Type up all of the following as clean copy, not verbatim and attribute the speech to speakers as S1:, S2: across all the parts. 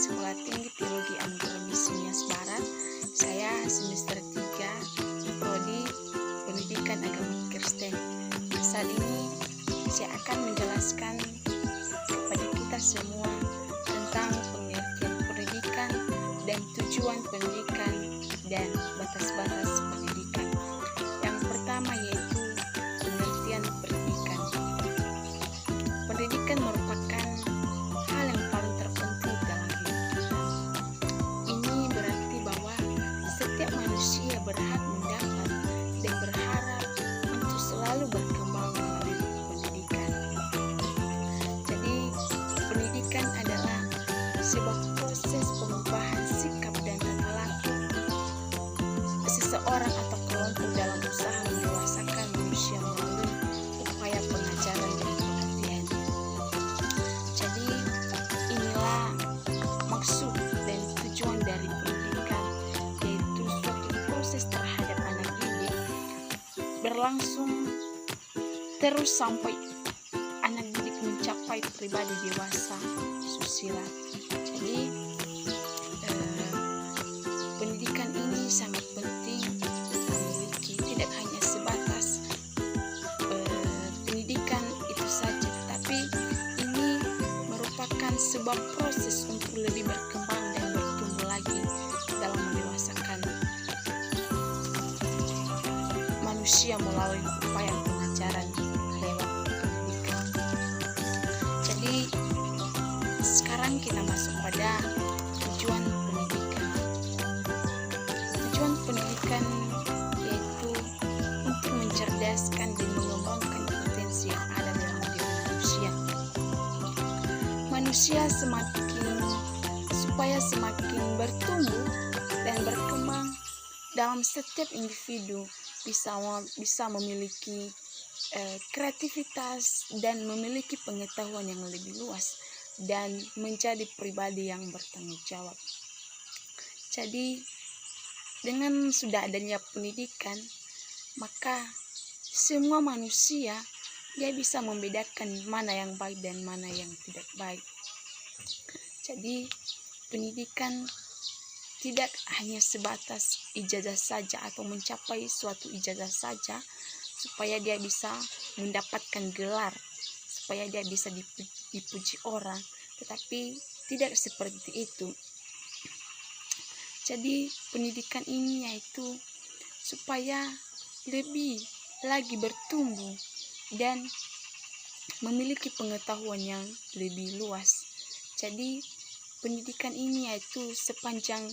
S1: Sekolah Tinggi Teologi Anugerah Misius Barat. Saya semester 3 Prodi Pendidikan Agama Kristen. Saat ini saya akan menjelaskan kepada kita semua tentang pengertian pendidikan dan tujuan pendidikan dan batas-batas pendidikan. Yang pertama yaitu pengertian pendidikan. Pendidikan merupakan hal yang paling terpenting dalam hidup kita. Ini berarti bahwa setiap manusia berhak mendapat dan berharap untuk selalu berkembang melalui pendidikan. Jadi, pendidikan adalah sebuah proses pengubahan sikap dan tata laku seseorang atau kelompok dalam usaha mendewasakan manusia melalui upaya pengajaran dan pelatihan. Jadi, inilah maksud dan tujuan dari pendidikan, yaitu suatu proses terhadap anak didik berlangsung terus sampai anak didik mencapai pribadi dewasa susila. Jadi pendidikan ini sangat penting kita miliki, tidak hanya sebatas pendidikan itu saja, tapi ini merupakan sebuah proses untuk lebih berkembang dan bertumbuh lagi dalam mendewasakan manusia melalui upaya pengajaran lewat pendidikan. Jadi sekarang kita masuk pada tujuan pendidikan. Tujuan pendidikan yaitu untuk mencerdaskan dan mengembangkan potensi yang ada dalam diri manusia. Manusia supaya semakin bertumbuh dan berkembang dalam setiap individu bisa memiliki kreativitas dan memiliki pengetahuan yang lebih luas dan menjadi pribadi yang bertanggung jawab. Jadi dengan sudah adanya pendidikan, maka semua manusia dia bisa membedakan mana yang baik dan mana yang tidak baik. Jadi pendidikan tidak hanya sebatas ijazah saja atau mencapai suatu ijazah saja supaya dia bisa mendapatkan gelar, supaya dia bisa dipuji orang, tetapi tidak seperti itu. Jadi pendidikan ini yaitu supaya lebih lagi bertumbuh dan memiliki pengetahuan yang lebih luas. Jadi pendidikan ini yaitu sepanjang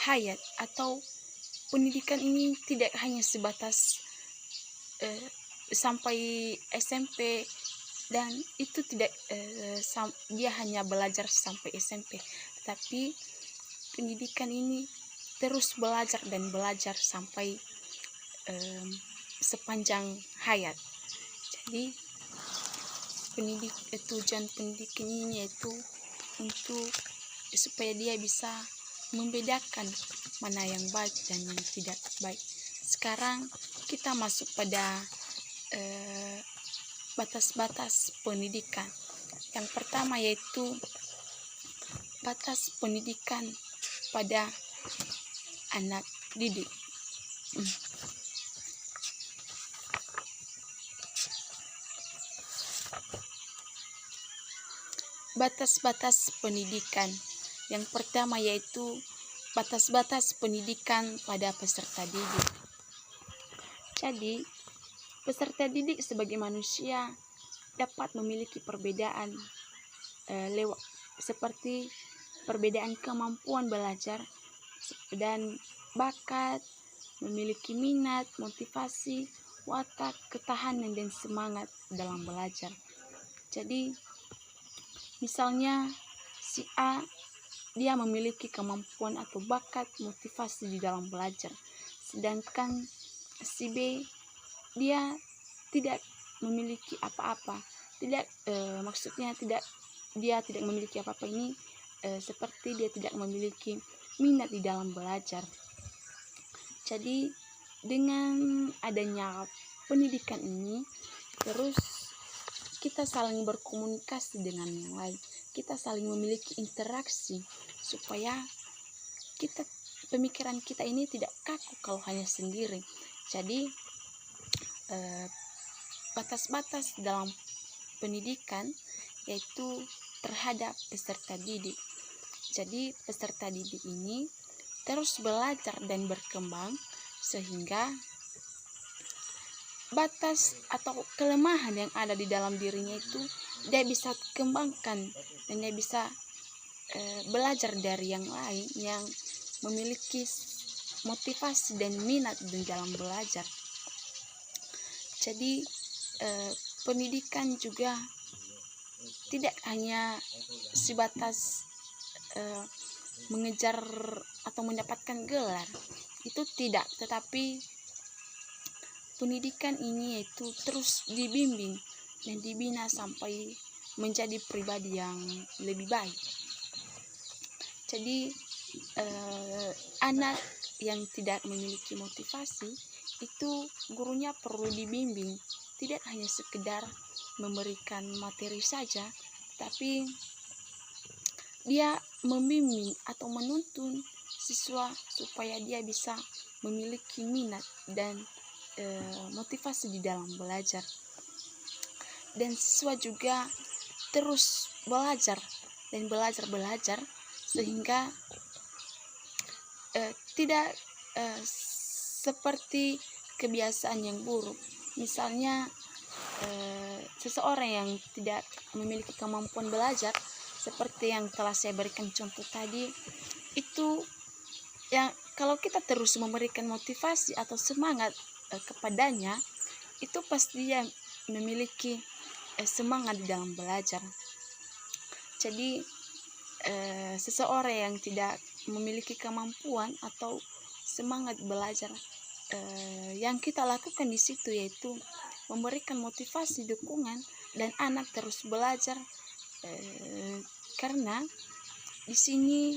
S1: hayat, atau pendidikan ini tidak hanya sebatas sampai SMP, dan itu tidak dia hanya belajar sampai SMP, tetapi pendidikan ini terus belajar dan belajar sampai sepanjang hayat. Jadi tujuan pendidikan ini yaitu untuk supaya dia bisa membedakan mana yang baik dan yang tidak baik. Sekarang kita masuk pada batas-batas pendidikan. Yang pertama yaitu batas pendidikan pada anak didik. Batas-batas pendidikan. Yang pertama yaitu batas-batas pendidikan pada peserta didik. Jadi, peserta didik sebagai manusia dapat memiliki perbedaan seperti perbedaan kemampuan belajar dan bakat, memiliki minat, motivasi, watak, ketahanan, dan semangat dalam belajar. Jadi, misalnya si A dia memiliki kemampuan atau bakat, motivasi di dalam belajar, sedangkan si B dia tidak memiliki apa-apa. Maksudnya dia tidak memiliki apa-apa ini seperti dia tidak memiliki minat di dalam belajar. Jadi dengan adanya pendidikan ini, terus kita saling berkomunikasi dengan yang lain. kita saling memiliki interaksi supaya pemikiran kita ini tidak kaku kalau hanya sendiri. Jadi batas-batas dalam pendidikan yaitu terhadap peserta didik. Jadi peserta didik ini terus belajar dan berkembang sehingga batas atau kelemahan yang ada di dalam dirinya itu dia bisa kembangkan dan dia bisa belajar dari yang lain yang memiliki motivasi dan minat di dalam belajar. Jadi pendidikan juga tidak hanya sebatas mengejar atau mendapatkan gelar, itu tidak, tetapi pendidikan ini yaitu terus dibimbing dan dibina sampai menjadi pribadi yang lebih baik. Jadi anak yang tidak memiliki motivasi itu gurunya perlu dibimbing, tidak hanya sekedar memberikan materi saja, tapi dia membimbing atau menuntun siswa supaya dia bisa memiliki minat dan motivasi di dalam belajar. Dan siswa juga terus belajar dan belajar sehingga tidak seperti kebiasaan yang buruk. Misalnya seseorang yang tidak memiliki kemampuan belajar, seperti yang telah saya berikan contoh tadi, itu yang kalau kita terus memberikan motivasi atau semangat kepadanya, itu pasti dia memiliki semangat di dalam belajar. Jadi seseorang yang tidak memiliki kemampuan atau semangat belajar, yang kita lakukan di situ yaitu memberikan motivasi, dukungan, dan anak terus belajar, karena di sini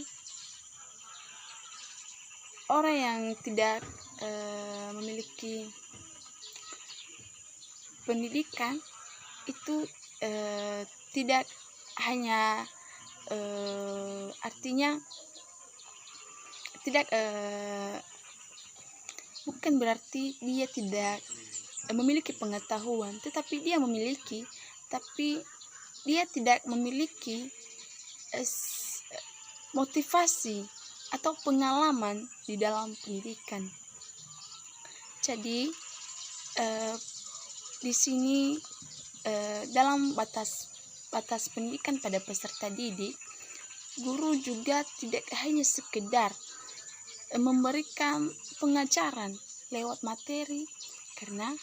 S1: orang yang tidak memiliki pendidikan itu tidak hanya artinya tidak bukan berarti dia tidak memiliki pengetahuan, tetapi dia memiliki, tapi dia tidak memiliki motivasi atau pengalaman di dalam pendidikan. Jadi di sini dalam batas pendidikan pada peserta didik, guru juga tidak hanya sekedar memberikan pengajaran lewat materi, karena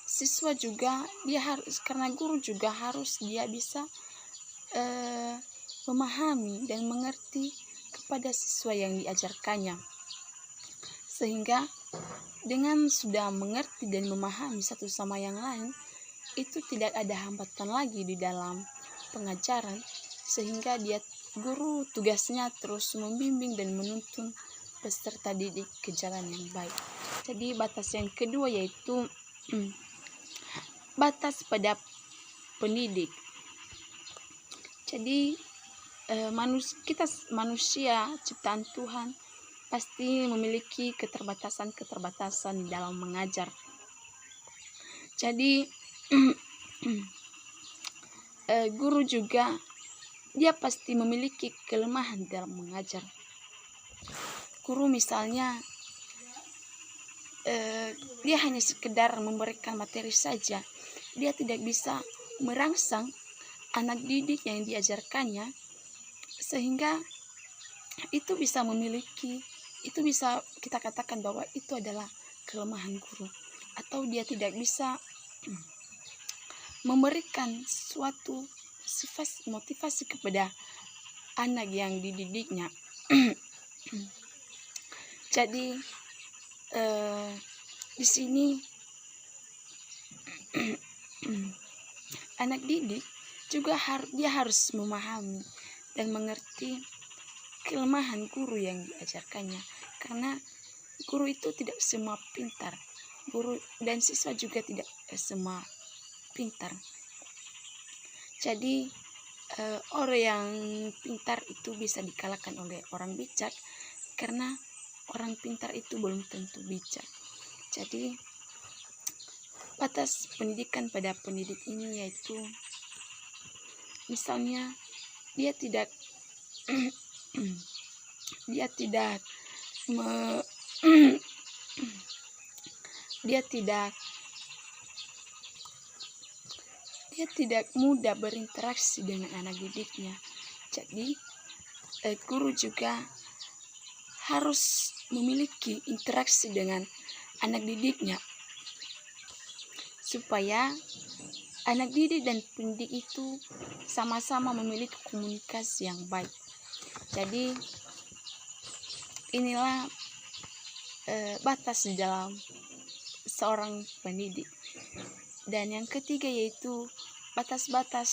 S1: siswa juga karena guru juga harus dia bisa memahami dan mengerti kepada siswa yang diajarkannya, sehingga dengan sudah mengerti dan memahami satu sama yang lain, itu tidak ada hambatan lagi di dalam pengajaran, sehingga guru tugasnya terus membimbing dan menuntun peserta didik ke jalan yang baik. Jadi batas yang kedua yaitu batas pada pendidik. Jadi kita manusia ciptaan Tuhan pasti memiliki keterbatasan dalam mengajar. Jadi guru juga dia pasti memiliki kelemahan dalam mengajar. Guru misalnya dia hanya sekedar memberikan materi saja, dia tidak bisa merangsang anak didik yang diajarkannya, sehingga itu bisa kita katakan bahwa itu adalah kelemahan guru, atau dia tidak bisa memberikan suatu sifat motivasi kepada anak yang dididiknya. Jadi di sini anak didik juga dia harus memahami dan mengerti kelemahan guru yang diajarkannya, karena guru itu tidak semua pintar, guru dan siswa juga tidak semua pintar. Jadi orang yang pintar itu bisa dikalahkan oleh orang bijak, karena orang pintar itu belum tentu bijak. Jadi batas pendidikan pada pendidik ini yaitu misalnya dia tidak dia tidak me, dia tidak mudah berinteraksi dengan anak didiknya. Jadi guru juga harus memiliki interaksi dengan anak didiknya supaya anak didik dan pendidik itu sama-sama memiliki komunikasi yang baik. Jadi inilah batas di dalam seorang pendidik. Dan yang ketiga yaitu batas-batas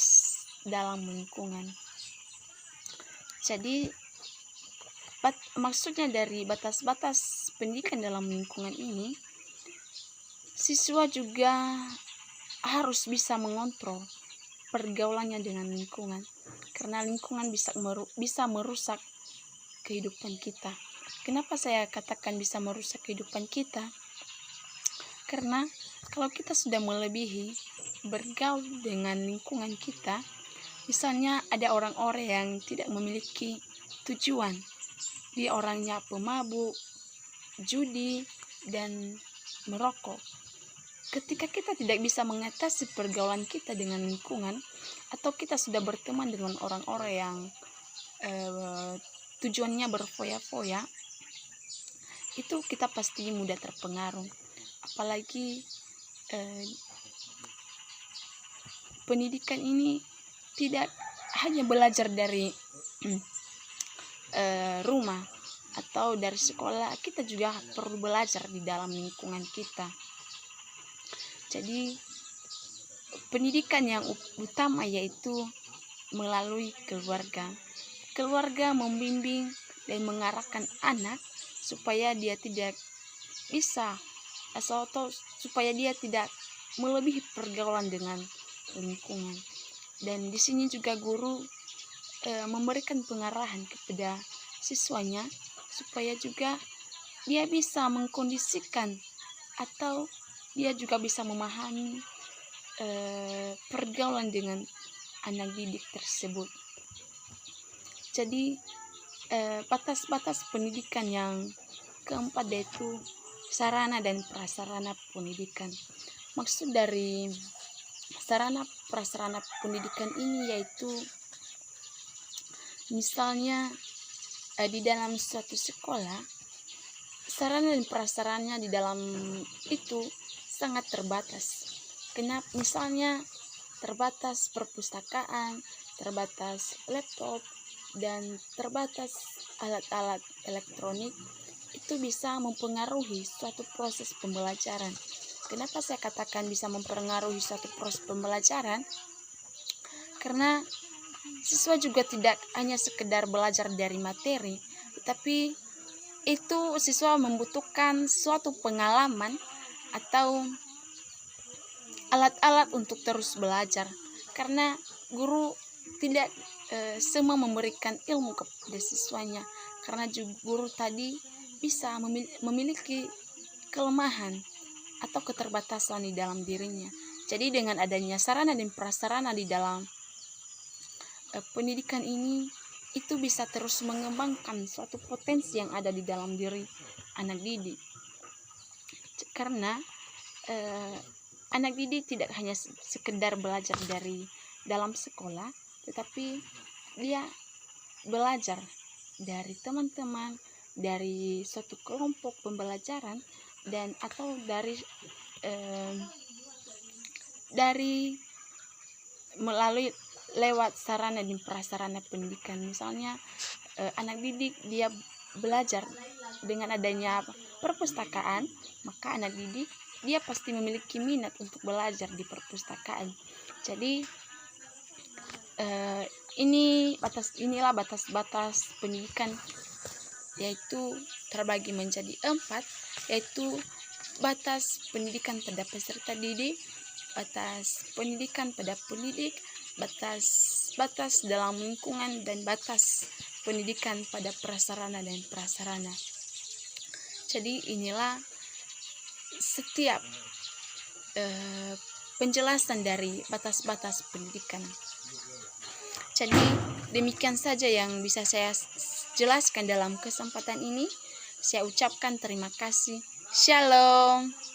S1: dalam lingkungan. Jadi maksudnya dari batas-batas pendidikan dalam lingkungan ini, siswa juga harus bisa mengontrol pergaulannya dengan lingkungan, karena lingkungan bisa merusak kehidupan kita. Kenapa saya katakan bisa merusak kehidupan kita? Karena kalau kita sudah melebihi bergaul dengan lingkungan kita, misalnya ada orang-orang yang tidak memiliki tujuan, dia orangnya pemabuk, judi, dan merokok. Ketika kita tidak bisa mengatasi pergaulan kita dengan lingkungan, atau kita sudah berteman dengan orang-orang yang tujuannya berfoya-foya, itu kita pasti mudah terpengaruh. Apalagi pendidikan ini tidak hanya belajar dari rumah atau dari sekolah, kita juga perlu belajar di dalam lingkungan kita. Jadi pendidikan yang utama yaitu melalui keluarga. Keluarga membimbing dan mengarahkan anak supaya dia tidak bisa atau supaya dia tidak melebihi pergaulan dengan lingkungan. Dan di sini juga guru memberikan pengarahan kepada siswanya supaya juga dia bisa mengkondisikan atau dia juga bisa memahami pergaulan dengan anak didik tersebut. Jadi batas-batas pendidikan yang keempat yaitu sarana dan prasarana pendidikan. Maksud dari sarana prasarana pendidikan ini yaitu misalnya di dalam suatu sekolah, sarana dan prasarannya di dalam itu sangat terbatas. Kenapa? Misalnya terbatas perpustakaan, terbatas laptop, dan terbatas alat-alat elektronik, itu bisa mempengaruhi suatu proses pembelajaran. Kenapa saya katakan bisa mempengaruhi suatu proses pembelajaran? Karena siswa juga tidak hanya sekedar belajar dari materi, tetapi itu siswa membutuhkan suatu pengalaman atau alat-alat untuk terus belajar, karena guru tidak semua memberikan ilmu kepada siswanya, karena guru tadi bisa memiliki kelemahan atau keterbatasan di dalam dirinya. Jadi dengan adanya sarana dan prasarana di dalam pendidikan ini, itu bisa terus mengembangkan suatu potensi yang ada di dalam diri anak didik. Karena anak didik tidak hanya sekedar belajar dari dalam sekolah, tetapi dia belajar dari teman-teman, dari suatu kelompok pembelajaran, dan atau dari melalui lewat sarana dan prasarana pendidikan. Misalnya anak didik dia belajar dengan adanya perpustakaan, maka anak didik dia pasti memiliki minat untuk belajar di perpustakaan. Jadi inilah batas-batas pendidikan, yaitu terbagi menjadi 4, yaitu batas pendidikan pada peserta didik, batas pendidikan pada pendidik, batas batas-batas dalam lingkungan dan batas pendidikan pada prasarana dan prasarana. Jadi inilah setiap penjelasan dari batas-batas pendidikan. Jadi demikian saja yang bisa saya jelaskan dalam kesempatan ini. Saya ucapkan terima kasih. Shalom.